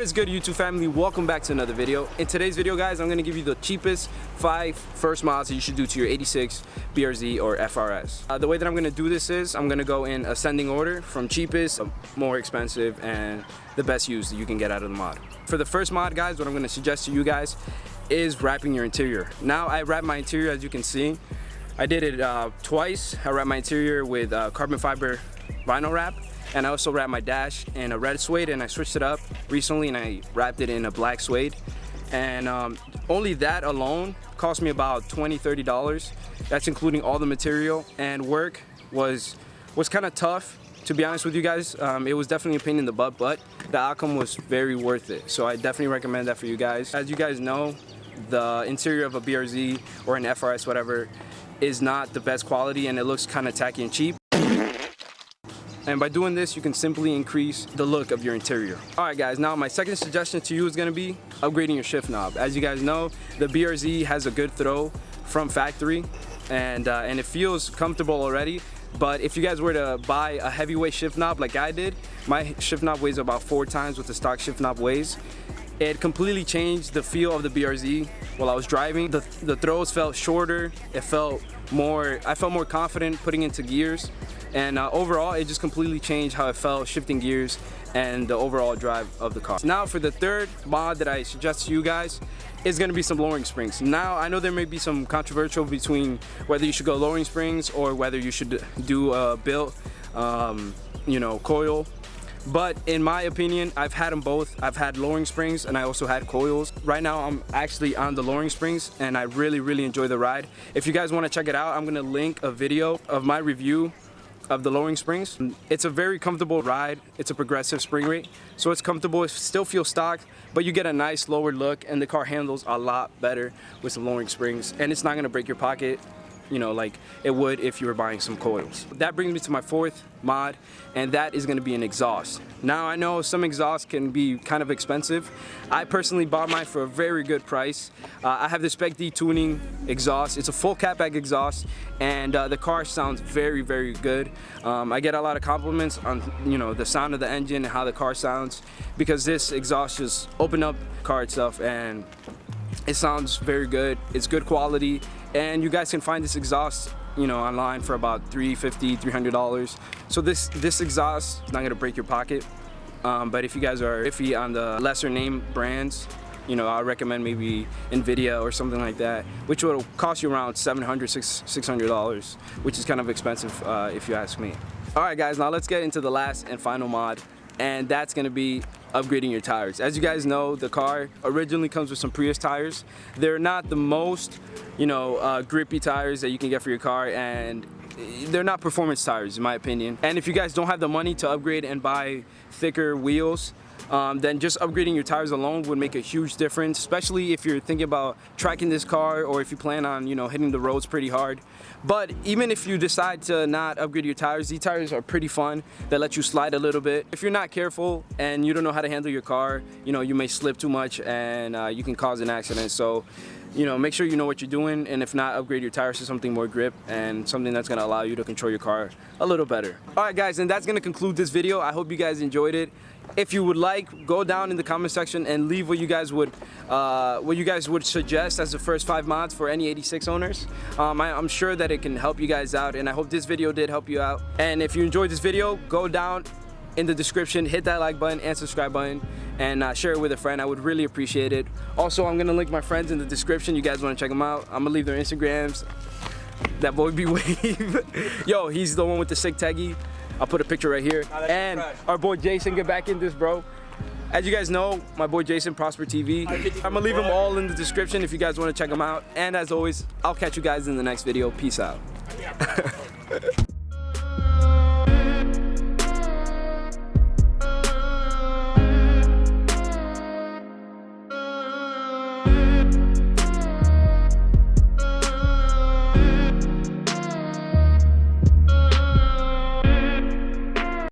What is good, YouTube family? Welcome back to another video. In today's video, guys, I'm going to give you the cheapest 5 first mods that you should do to your 86, BRZ, or FRS. The way that I'm going to do this is I'm going to go in ascending order from cheapest, more expensive, and the best use that you can get out of the mod. For the first mod, guys, what I'm going to suggest to you guys is wrapping your interior. Now, I wrap my interior, as you can see. I did it twice. I wrapped my interior with carbon fiber vinyl wrap. And I also wrapped my dash in a red suede, and I switched it up recently and I wrapped it in a black suede. And only that alone cost me about $20–30. That's including all the material, and work was kind of tough, to be honest with you guys. It was definitely a pain in the butt, but the outcome was very worth it. So I definitely recommend that for you guys. As you guys know, the interior of a BRZ or an FRS, whatever, is not the best quality, and it looks kind of tacky and cheap. And by doing this, you can simply increase the look of your interior. Alright guys, now my second suggestion to you is going to be upgrading your shift knob. As you guys know, the BRZ has a good throw from factory, and it feels comfortable already. But if you guys were to buy a heavyweight shift knob like I did, my shift knob weighs about 4 times what the stock shift knob weighs. It completely changed the feel of the BRZ while I was driving. The throws felt shorter. I felt more confident putting into gears. And overall, it just completely changed how I felt shifting gears and the overall drive of the car. Now for the third mod that I suggest to you guys is going to be some lowering springs. Now I know there may be some controversial between whether you should go lowering springs or whether you should do a built, coil. But in my opinion, I've had them both. I've had lowering springs and I also had coils. Right now I'm actually on the lowering springs and I really enjoy the ride. If you guys want to check it out, I'm going to link a video of my review of the lowering springs. It's a very comfortable ride. It's a progressive spring rate, so it's comfortable. It still feels stock, but you get a nice lower look, and the car handles a lot better with some lowering springs, and it's not gonna break your pocket, like it would if you were buying some coils. That brings me to my fourth mod, and that is going to be an exhaust. Now I know some exhausts can be kind of expensive. I personally bought mine for a very good price. I have the Spec D tuning exhaust. It's a full catback exhaust, and the car sounds very good. I get a lot of compliments on the sound of the engine and how the car sounds, because this exhaust just opened up the car itself and it sounds very good. It's good quality, and you guys can find this exhaust online for about $350–300. So this exhaust is not gonna break your pocket, but if you guys are iffy on the lesser name brands, I recommend maybe Nvidia or something like that, which will cost you around $700–600, which is kind of expensive if you ask me. Alright guys, now let's get into the last and final mod, and that's gonna be upgrading your tires. As you guys know, the car originally comes with some Prius tires. They're not the most grippy tires that you can get for your car, and they're not performance tires in my opinion. And if you guys don't have the money to upgrade and buy thicker wheels, then just upgrading your tires alone would make a huge difference, especially if you're thinking about tracking this car, or if you plan on hitting the roads pretty hard. But even if you decide to not upgrade your tires, these tires are pretty fun. They let you slide a little bit. If you're not careful and you don't know how to handle your car, you may slip too much and you can cause an accident. So make sure you know what you're doing, and if not, upgrade your tires to something more grip and something that's going to allow you to control your car a little better. Alright guys, and that's going to conclude this video. I hope you guys enjoyed it. If you would like, go down in the comment section and leave what you guys would suggest as the first 5 mods for any 86 owners. I'm sure that it can help you guys out, and I hope this video did help you out. And if you enjoyed this video, go down in the description, hit that like button and subscribe button, and share it with a friend. I would really appreciate it. Also, I'm gonna link my friends in the description. You guys want to check them out? I'm gonna leave their Instagrams. That boy be wave. Yo, he's the one with the sick Teggy. I'll put a picture right here. And our boy Jason, get back in this, bro. As you guys know, my boy Jason, Prosper TV. I'm gonna leave them all in the description if you guys want to check them out. And as always, I'll catch you guys in the next video. Peace out.